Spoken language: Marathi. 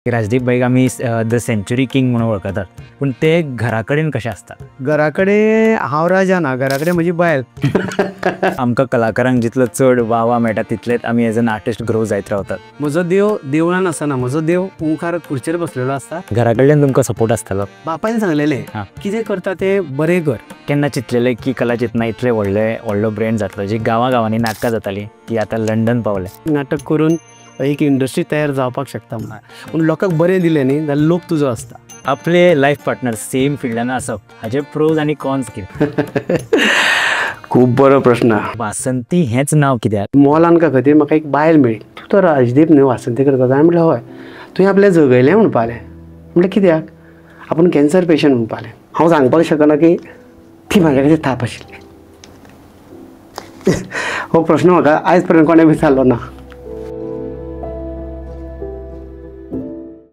राजदीप भाईक आम्ही द सेंचुरी किंग म्हणून वळखतात, पण ते घरा कडेन कशें आसता? घरा कडेन हांव राजा ना, घरा कडेन म्हजी बायल. आमकां कलाकारांक जितलो चड वाव मेळटा तितलेच आमी एज एन आर्टिस्ट ग्रो जायत रावतात. म्हजो देव देवळान आसना, म्हजो देव मुखार खुर्चेर बसलेलो आसता. घरा कडल्यान तुमकां सपोर्ट आसतालो? बापायन सांगलेलें कितें करता तें बरें कर. केन्ना चिंतलेलें की कला चेतना इतले व्हडलो ब्रँड जातलो, जी गांवांनी नाटकां जातालीं ती आतां लंडन पावल्या. नाटक करून एक इंडस्ट्री तयार जावपाक शकता म्हणून, पूण लोकांक बरें दिलें न्ही जाल्यार लोक तुजो आसता. आपले लायफ पार्टनर सेम फिल्डान आसप हाचे प्रोज आनी कॉन्स कितें? खूब बरो प्रश्न. वासंती हेंच नांव कित्याक? मोल आमकां खातीर म्हाका एक बायल मेळ्ळी. तूं तो राजदीप न्ही वासंती करता? हांवें म्हटलें हय. तुवें आपलें जगयलें म्हणपालें. म्हणलें कित्याक? आपूण कॅन्सर पेशंट म्हणपालें. हांव सांगपाक शकना की ती म्हाजे खातीर थाप आशिल्ली. हो प्रश्न म्हाका आयज पर्यंत कोणें विचारलो ना.